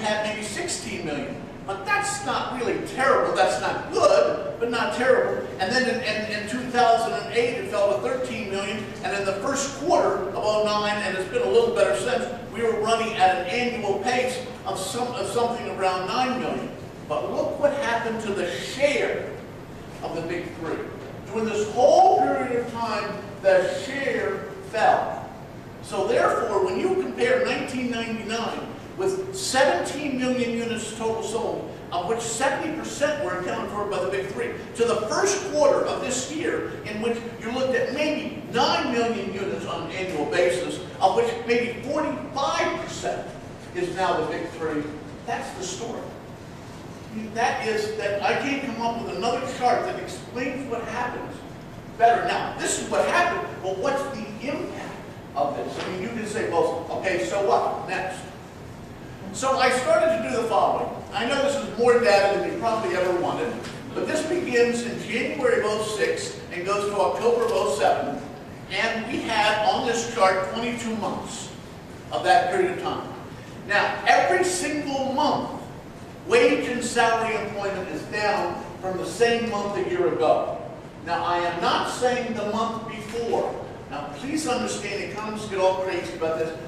had maybe 16 million. But that's not really terrible. That's not good, but not terrible. And then in 2008, it fell to 13 million. And in the first quarter of 09, and it's been a little better since, we were running at an annual pace of something around 9 million. But look what happened to the share of the big three. During this whole period of time, the share fell. So therefore, when you compare 1999 with 17 million units total sold, of which 70% were accounted for by the big three, to the first quarter of this year, in which you looked at maybe 9 million units on an annual basis, of which maybe 45% is now the big three, that's the story. That I can't come up with another chart that explains what happens better. Now, this is what happened. Well, what's the impact of this? I mean, you can say, well, okay, so what? Next. So I started to do the following. I know this is more data than you probably ever wanted, but this begins in January of 06 and goes to October of 07. And we had on this chart 22 months of that period of time. Now, every single month, wage and salary employment is down from the same month a year ago. Now, I am not saying the month before. Now, please understand, economists get all crazy about this.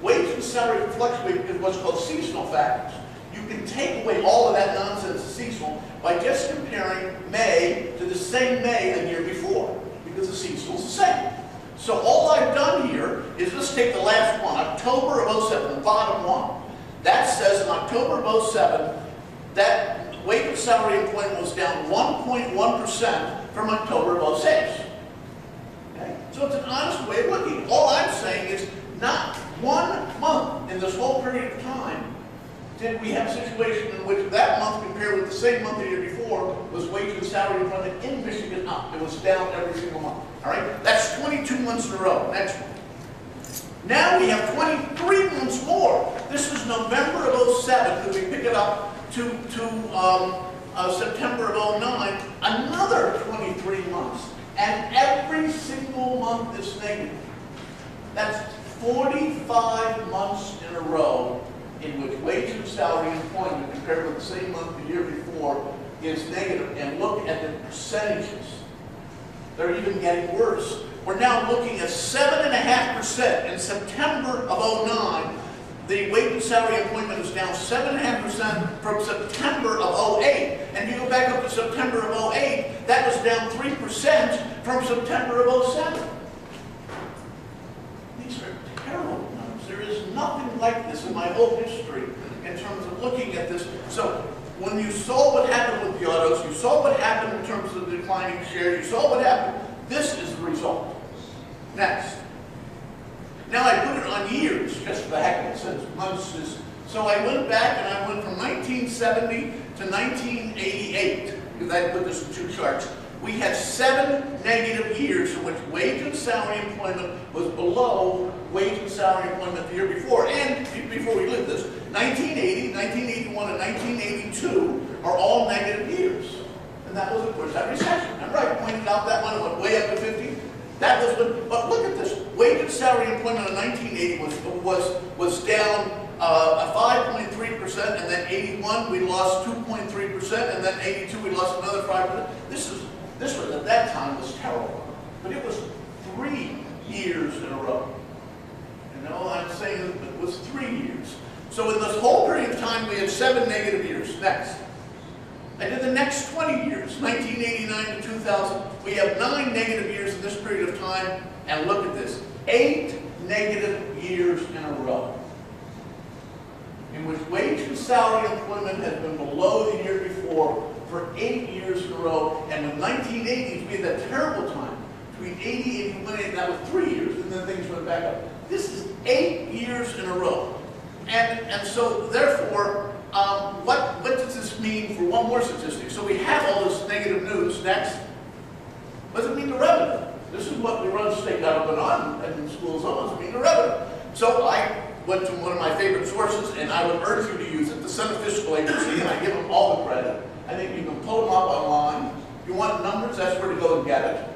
Wage and salary fluctuate because of what's called seasonal factors. You can take away all of that nonsense seasonal by just comparing May to the same May the year before, because the seasonal is the same. So all I've done here is let's take the last one, October of 07, the bottom one. That says in October of 07, that wage and salary employment was down 1.1% from October of 06. Okay? So it's an honest way of looking. All I'm saying is not 1 month in this whole period of time did we have a situation in which that month compared with the same month the year before was wage and salary employment in Michigan up. It was down every single month. All right? That's 22 months in a row. Next one. Now we have 23 months more. This is November of 07, because we pick it up to September of 09, another 23 months. And every single month is negative. That's 45 months in a row in which wage and salary employment compared with the same month the year before is negative. And look at the percentages. They're even getting worse. We're now looking at 7.5% in September of 09. The wage and salary employment is down 7.5% from September of 08. And if you go back up to September of 08, that was down 3% from September of 07. These are terrible numbers. There is nothing like this in my whole history in terms of looking at this. So when you saw what happened with the autos, you saw what happened in terms of the declining share, you saw what happened. This is the result. Next. Now I put it on years, just for the heck of it, since months is. So I went back and I went from 1970 to 1988, because I put this in two charts. We had 7 negative years in which wage and salary employment was below wage and salary employment the year before. And before we lived this, 1980, 1981, and 1982 are all negative years. And that was, of course, that recession. Remember, I pointed out that one went way up to 50. That was when, but look at this. Wage and salary employment in 1980 was down 5.3%, and then 81 we lost 2.3%, and then 82 we lost another 5%. This was at that time was terrible, but it was 3 years in a row. You know, I'm saying it was 3 years. So in this whole period of time, we had 7 negative years. Next. I did the next 20 years, 1989 to 2000. We have 9 negative years in this period of time, and look at this, 8 negative years in a row, in which wage and salary employment has been below the year before for 8 years in a row. And in the 1980s, we had that terrible time between 80 and 81, and that was 3 years, and then things went back up. This is 8 years in a row. And so, therefore, what does this mean for one more statistic? So we have all this negative news. Next. What does it mean to revenue? This is what we run state government on, and in schools almost mean to revenue. So I went to one of my favorite sources, and I would urge you to use it, the Senate Fiscal Agency, and I give them all the credit. I think you can pull them up online. If you want numbers, that's where to go and get it.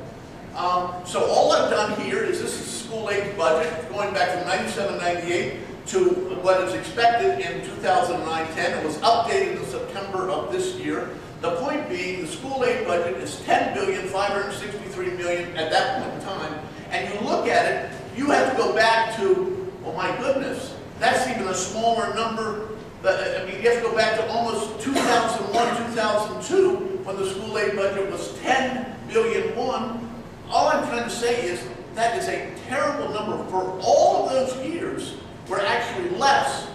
So all I've done here is this is school age budget going back from 97, 98. to what is expected in 2009-10. It was updated in September of this year. The point being, the school aid budget is $10,563,000,000 at that point in time. And you look at it, you have to go back to, oh my goodness, that's even a smaller number. I mean, you have to go back to almost 2001, 2002, when the school aid budget was $10,000,000,001. All I'm trying to say is that is a terrible number. For all of those years, we're actually less.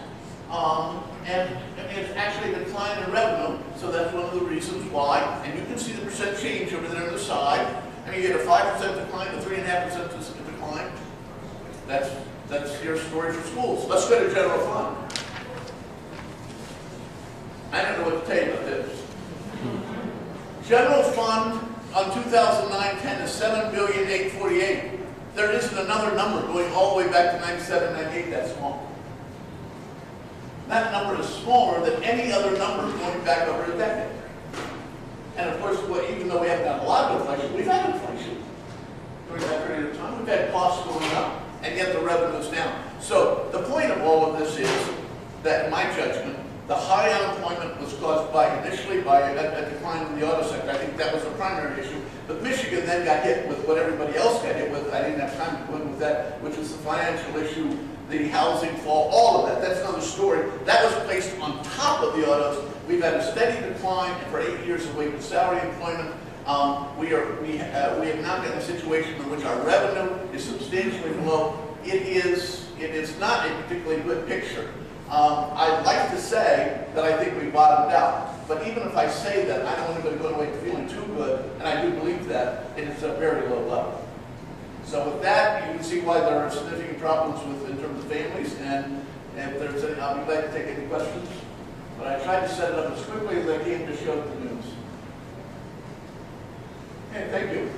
And I mean, it's actually a decline in revenue, so that's one of the reasons why. And you can see the percent change over there on the side. I mean, you get a 5% decline, a 3.5% decline. That's your story for schools. Let's go to general fund. I don't know what to tell you about this. General fund on 2009-10 is $7,848,000,000. There isn't another number going all the way back to 97, 98 that small. That number is smaller than any other number going back over a decade. And of course, even though we haven't had a lot of inflation, we've had inflation during that period of time. We've had costs going up, and yet the revenue is down. So the point of all of this is that, in my judgment, the high unemployment was caused initially by a decline in the auto sector. I think that was the primary issue. But Michigan then got hit with what everybody else got hit with. I didn't have time to go in with that, which was the financial issue, the housing fall, all of that. That's another story. That was placed on top of the autos. We've had a steady decline for 8 years of wage and salary employment. We have now got a situation in which our revenue is substantially below. It is not a particularly good picture. I'd like to say that I think we bottomed out, but even if I say that, I don't want anybody to go away feeling too good, and I do believe that, it is a very low level. So with that, you can see why there are significant problems in terms of families, and if there's any, I'll be glad to take any questions. But I tried to set it up as quickly as I can to show the news. Okay, thank you.